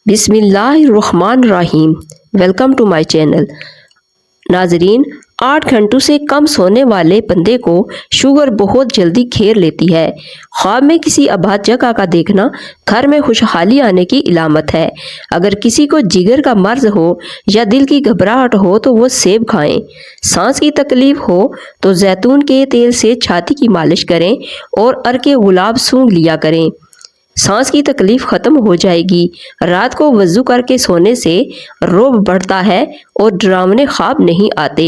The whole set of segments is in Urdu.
بسم اللہ الرحمن الرحیم۔ Welcome to my channel. ناظرین، 8 گھنٹوں سے کم سونے والے بندے کو شوگر بہت جلدی گھیر لیتی ہے۔ خواب میں کسی آباد جگہ کا دیکھنا گھر میں خوشحالی آنے کی علامت ہے۔ اگر کسی کو جگر کا مرض ہو یا دل کی گھبراہٹ ہو تو وہ سیب کھائیں۔ سانس کی تکلیف ہو تو زیتون کے تیل سے چھاتی کی مالش کریں اور عرق گلاب سونگھ لیا کریں۔ سانس کی تکلیف ختم ہو جائے گی۔ رات کو وضو کر کے سونے سے رعب بڑھتا ہے اور ڈراونے خواب نہیں آتے۔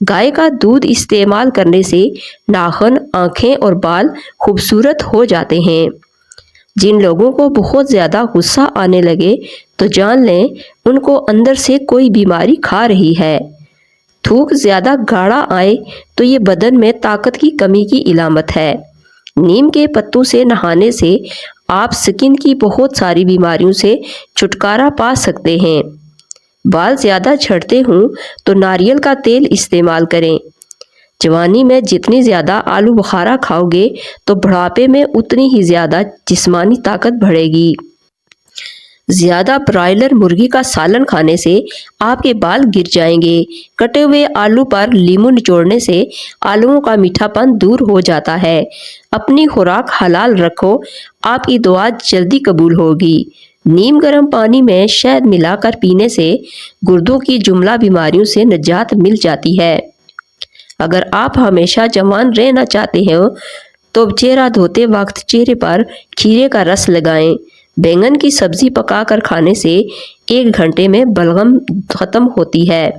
گائے کا دودھ استعمال کرنے سے ناخن، آنکھیں اور بال خوبصورت ہو جاتے ہیں۔ جن لوگوں کو بہت زیادہ غصہ آنے لگے تو جان لیں ان کو اندر سے کوئی بیماری کھا رہی ہے۔ تھوک زیادہ گاڑھا آئے تو یہ بدن میں طاقت کی کمی کی علامت ہے۔ نیم کے پتوں سے نہانے سے آپ سکن کی بہت ساری بیماریوں سے چھٹکارا پا سکتے ہیں۔ بال زیادہ جھڑتے ہوں تو ناریل کا تیل استعمال کریں۔ جوانی میں جتنی زیادہ آلو بخارا کھاؤ گے تو بڑھاپے میں اتنی ہی زیادہ جسمانی طاقت بڑھے گی۔ زیادہ برائلر مرغی کا سالن کھانے سے آپ کے بال گر جائیں گے۔ کٹے ہوئے آلو پر لیموں نچوڑنے سے آلوؤں کا میٹھا پن دور ہو جاتا ہے۔ اپنی خوراک حلال رکھو، آپ کی دعا جلدی قبول ہوگی۔ نیم گرم پانی میں شہد ملا کر پینے سے گردوں کی جملہ بیماریوں سے نجات مل جاتی ہے۔ اگر آپ ہمیشہ جوان رہنا چاہتے ہیں تو چہرہ دھوتے وقت چہرے پر کھیرے کا رس لگائیں۔ بینگن کی سبزی پکا کر کھانے سے 1 گھنٹے میں بلغم ختم ہوتی ہے۔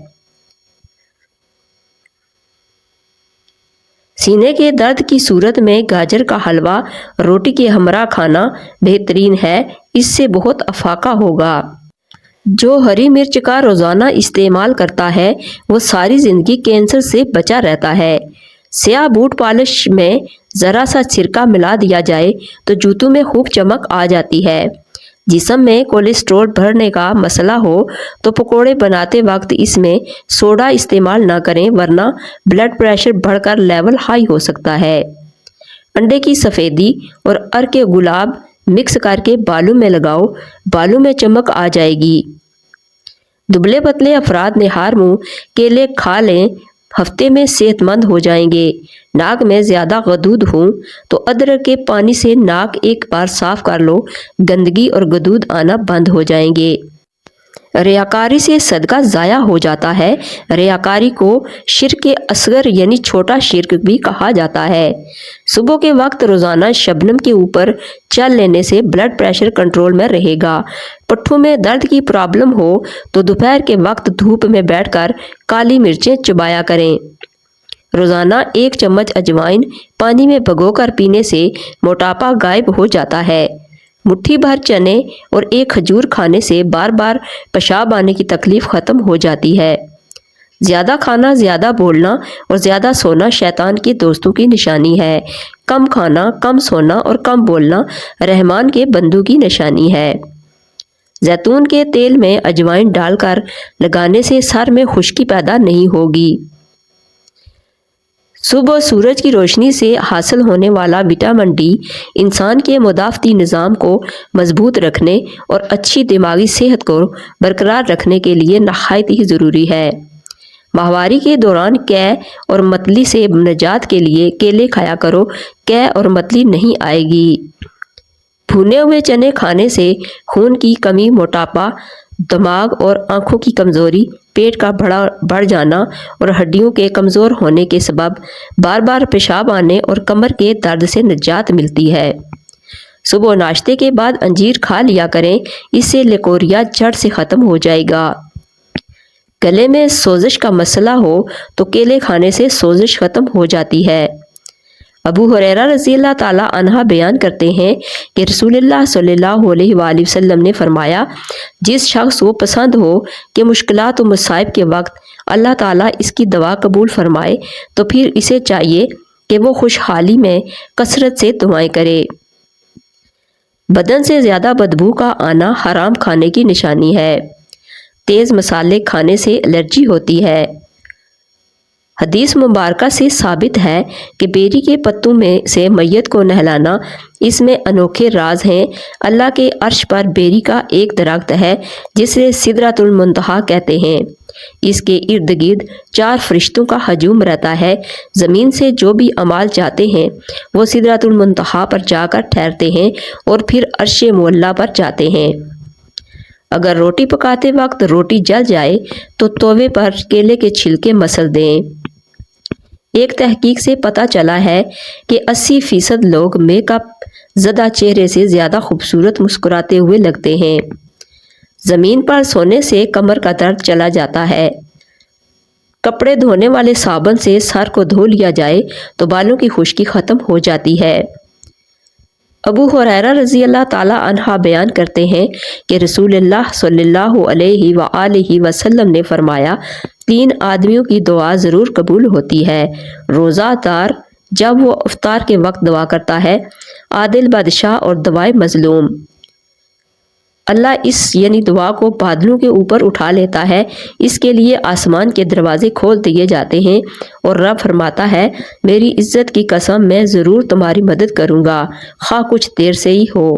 سینے کے درد کی صورت میں گاجر کا حلوہ روٹی کے ہمراہ کھانا بہترین ہے، اس سے بہت افاقہ ہوگا۔ جو ہری مرچ کا روزانہ استعمال کرتا ہے وہ ساری زندگی کینسر سے بچا رہتا ہے۔ سیاہ بوٹ پالش میں ذرا سا سرکہ ملا دیا جائے تو جوتوں میں خوب چمک آ جاتی ہے۔ جسم میں کولیسٹرول بڑھنے کا مسئلہ ہو تو پکوڑے بناتے وقت اس میں سوڈا استعمال نہ کریں ورنہ بلڈ پریشر بڑھ کر لیول ہائی ہو سکتا ہے۔ انڈے کی سفیدی اور عرق گلاب مکس کر کے بالوں میں لگاؤ، بالوں میں چمک آ جائے گی۔ دبلے پتلے افراد نہار منہ کیلے کھا لیں، ہفتے میں صحت مند ہو جائیں گے۔ ناک میں زیادہ غدود ہوں تو ادرک کے پانی سے ناک ایک بار صاف کر لو، گندگی اور غدود آنا بند ہو جائیں گے۔ ریاکاری سے صدقہ ضائع ہو جاتا ہے۔ ریاکاری کو شرک اصغر یعنی چھوٹا شرک بھی کہا جاتا ہے۔ صبح کے وقت روزانہ شبنم کے اوپر چل لینے سے بلڈ پریشر کنٹرول میں رہے گا۔ پٹھوں میں درد کی پرابلم ہو تو دوپہر کے وقت دھوپ میں بیٹھ کر کالی مرچیں چبایا کریں۔ روزانہ 1 چمچ اجوائن پانی میں بھگو کر پینے سے موٹاپا غائب ہو جاتا ہے۔ مٹھی بھر چنے اور 1 کھجور کھانے سے بار بار پیشاب آنے کی تکلیف ختم ہو جاتی ہے۔ زیادہ کھانا، زیادہ بولنا اور زیادہ سونا شیطان کے دوستوں کی نشانی ہے۔ کم کھانا، کم سونا اور کم بولنا رحمان کے بندوں کی نشانی ہے۔ زیتون کے تیل میں اجوائن ڈال کر لگانے سے سر میں خشکی پیدا نہیں ہوگی۔ صبح سورج کی روشنی سے حاصل ہونے والا وٹامن ڈی انسان کے مدافعتی نظام کو مضبوط رکھنے اور اچھی دماغی صحت کو برقرار رکھنے کے لیے نہایت ہی ضروری ہے۔ ماہواری کے دوران قے اور متلی سے نجات کے لیے کیلے کھایا کرو، قے اور متلی نہیں آئے گی۔ بھونے ہوئے چنے کھانے سے خون کی کمی، موٹاپا، دماغ اور آنکھوں کی کمزوری، پیٹ کا بڑھ جانا اور ہڈیوں کے کمزور ہونے کے سبب بار بار پیشاب آنے اور کمر کے درد سے نجات ملتی ہے۔ صبح ناشتے کے بعد انجیر کھا لیا کریں، اس سے لیکوریا جڑ سے ختم ہو جائے گا۔ گلے میں سوزش کا مسئلہ ہو تو کیلے کھانے سے سوزش ختم ہو جاتی ہے۔ ابو ہریرہ رضی اللہ تعالیٰ عنہ بیان کرتے ہیں کہ رسول اللہ صلی اللہ علیہ وآلہ وسلم نے فرمایا، جس شخص کو پسند ہو کہ مشکلات و مصائب کے وقت اللہ تعالیٰ اس کی دعا قبول فرمائے تو پھر اسے چاہیے کہ وہ خوشحالی میں کثرت سے دعائیں کرے۔ بدن سے زیادہ بدبو کا آنا حرام کھانے کی نشانی ہے۔ تیز مسالے کھانے سے الرجی ہوتی ہے۔ حدیث مبارکہ سے ثابت ہے کہ بیری کے پتوں میں سے میت کو نہلانا، اس میں انوکھے راز ہیں۔ اللہ کے عرش پر بیری کا ایک درخت ہے جسے سدرۃ المنتہا کہتے ہیں۔ اس کے ارد گرد 4 فرشتوں کا ہجوم رہتا ہے۔ زمین سے جو بھی اعمال جاتے ہیں وہ سدرۃ المنتہا پر جا کر ٹھہرتے ہیں اور پھر عرش معلیٰ پر جاتے ہیں۔ اگر روٹی پکاتے وقت روٹی جل جائے تو توے پر کیلے کے چھلکے مسل دیں۔ ایک تحقیق سے پتہ چلا ہے کہ 80% لوگ میک اپ زدہ چہرے سے زیادہ خوبصورت مسکراتے ہوئے لگتے ہیں۔ زمین پر سونے سے کمر کا درد چلا جاتا ہے۔ کپڑے دھونے والے صابن سے سر کو دھو لیا جائے تو بالوں کی خشکی ختم ہو جاتی ہے۔ ابو ہریرہ رضی اللہ تعالی عنہ بیان کرتے ہیں کہ رسول اللہ صلی اللہ علیہ وآلہ وسلم نے فرمایا، 3 آدمیوں کی دعا ضرور قبول ہوتی ہے: روزہ دار جب وہ افطار کے وقت دعا کرتا ہے، عادل بادشاہ اور دعائے مظلوم۔ اللہ اس دعا کو بادلوں کے اوپر اٹھا لیتا ہے، اس کے لیے آسمان کے دروازے کھول دیے جاتے ہیں اور رب فرماتا ہے، میری عزت کی قسم میں ضرور تمہاری مدد کروں گا، خواہ کچھ دیر سے ہی ہو۔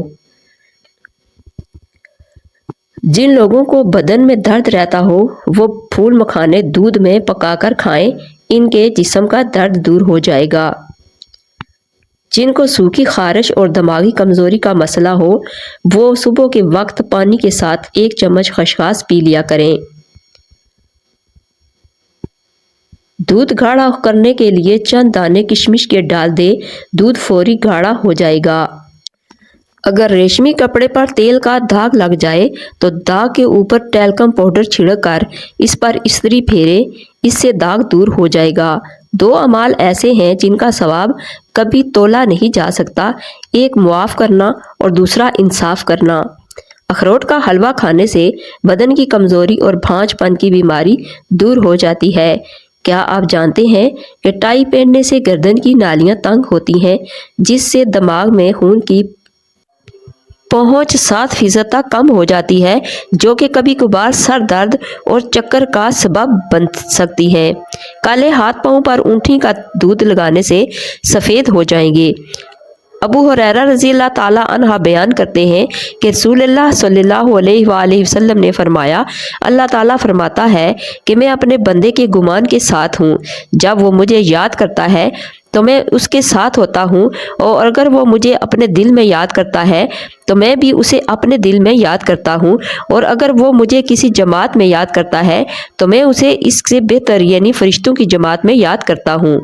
جن لوگوں کو بدن میں درد رہتا ہو وہ پھول مکھانے دودھ میں پکا کر کھائیں، ان کے جسم کا درد دور ہو جائے گا۔ جن کو سوکھی خارش اور دماغی کمزوری کا مسئلہ ہو وہ صبح کے وقت پانی کے ساتھ 1 چمچ خسخاس پی لیا کریں۔ دودھ گاڑھا کرنے کے لیے چند دانے کشمش کے ڈال دیں، دودھ فوری گاڑھا ہو جائے گا۔ اگر ریشمی کپڑے پر تیل کا داغ لگ جائے تو داغ کے اوپر ٹیلکم پاؤڈر چھڑک کر اس پر استری پھیریں، اس سے داغ دور ہو جائے گا۔ 2 اعمال ایسے ہیں جن کا ثواب کبھی تولا نہیں جا سکتا، ایک معاف کرنا اور دوسرا انصاف کرنا۔ اخروٹ کا حلوہ کھانے سے بدن کی کمزوری اور بھانج پن کی بیماری دور ہو جاتی ہے۔ کیا آپ جانتے ہیں کہ ٹائی پہننے سے گردن کی نالیاں تنگ ہوتی ہیں، جس سے دماغ میں خون کی پہنچ 7% تک کم ہو جاتی ہے، جو کہ کبھی کبھار سر درد اور چکر کا سبب بن سکتی ہے۔ کالے ہاتھ پاؤں پر اونٹھی کا دودھ لگانے سے سفید ہو جائیں گے۔ ابو ہریرہ رضی اللہ تعالی عنہ بیان کرتے ہیں کہ رسول اللہ صلی اللہ علیہ وآلہ وسلم نے فرمایا، اللہ تعالیٰ فرماتا ہے کہ میں اپنے بندے کے گمان کے ساتھ ہوں، جب وہ مجھے یاد کرتا ہے تو میں اس کے ساتھ ہوتا ہوں، اور اگر وہ مجھے اپنے دل میں یاد کرتا ہے تو میں بھی اسے اپنے دل میں یاد کرتا ہوں، اور اگر وہ مجھے کسی جماعت میں یاد کرتا ہے تو میں اسے اس سے بہتر فرشتوں کی جماعت میں یاد کرتا ہوں۔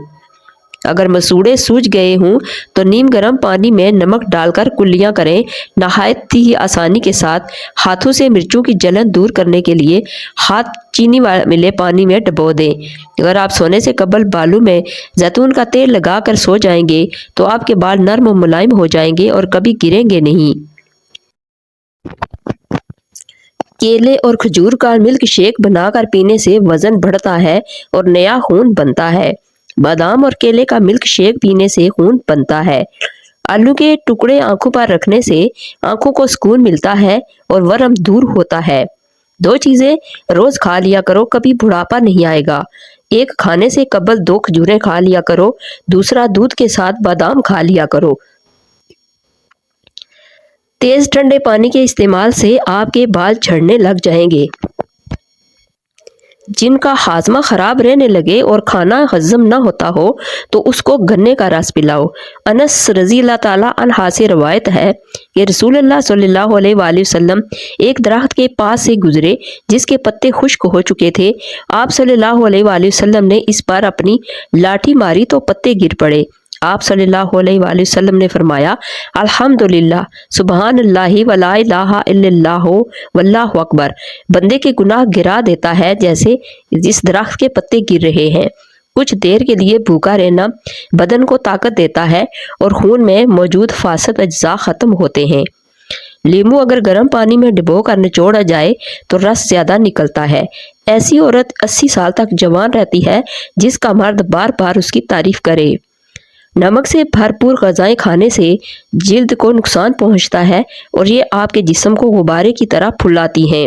اگر مسوڑے سوج گئے ہوں تو نیم گرم پانی میں نمک ڈال کر کلیاں کریں۔ نہایت ہی آسانی کے ساتھ ہاتھوں سے مرچوں کی جلن دور کرنے کے لیے ہاتھ چینی ملے پانی میں ڈبو دیں۔ اگر آپ سونے سے قبل بالوں میں زیتون کا تیل لگا کر سو جائیں گے تو آپ کے بال نرم و ملائم ہو جائیں گے اور کبھی گریں گے نہیں۔ کیلے اور کھجور کا ملک شیک بنا کر پینے سے وزن بڑھتا ہے اور نیا خون بنتا ہے۔ بادام اور کیلے کا ملک شیک پینے سے خون بنتا ہے۔ آلو کے ٹکڑے آنکھوں پر رکھنے سے آنکھوں کو سکون ملتا ہے اور ورم دور ہوتا ہے۔ 2 چیزیں روز کھا لیا کرو، کبھی بڑھاپا نہیں آئے گا۔ ایک کھانے سے قبل 2 کھجوریں کھا لیا کرو، دوسرا دودھ کے ساتھ بادام کھا لیا کرو۔ تیز ٹھنڈے پانی کے استعمال سے آپ کے بال جھڑنے لگ جائیں گے۔ جن کا ہاضمہ خراب رہنے لگے اور کھانا ہضم نہ ہوتا ہو تو اس کو گنے کا رس پلاؤ۔ انس رضی اللہ تعالی عنہ سے روایت ہے کہ رسول اللہ صلی اللہ علیہ وآلہ وسلم ایک درخت کے پاس سے گزرے جس کے پتے خشک ہو چکے تھے۔ آپ صلی اللہ علیہ وآلہ وسلم نے اس پر اپنی لاٹھی ماری تو پتے گر پڑے۔ آپ صلی اللہ علیہ وآلہ وسلم نے فرمایا، الحمدللہ، سبحان اللہ ولا الہ الا اللہ واللہ اکبر۔ بندے کے گناہ گرا دیتا ہے جیسے جس درخت کے پتے گر رہے ہیں۔ کچھ دیر کے لیے بھوکا رہنا بدن کو طاقت دیتا ہے اور خون میں موجود فاسد اجزاء ختم ہوتے ہیں۔ لیمو اگر گرم پانی میں ڈبو کر نچوڑا جائے تو رس زیادہ نکلتا ہے۔ ایسی عورت 80 سال تک جوان رہتی ہے جس کا مرد بار بار اس کی تعریف کرے۔ نمک سے بھرپور غذائیں کھانے سے جلد کو نقصان پہنچتا ہے اور یہ آپ کے جسم کو غبارے کی طرح پھلاتی ہیں۔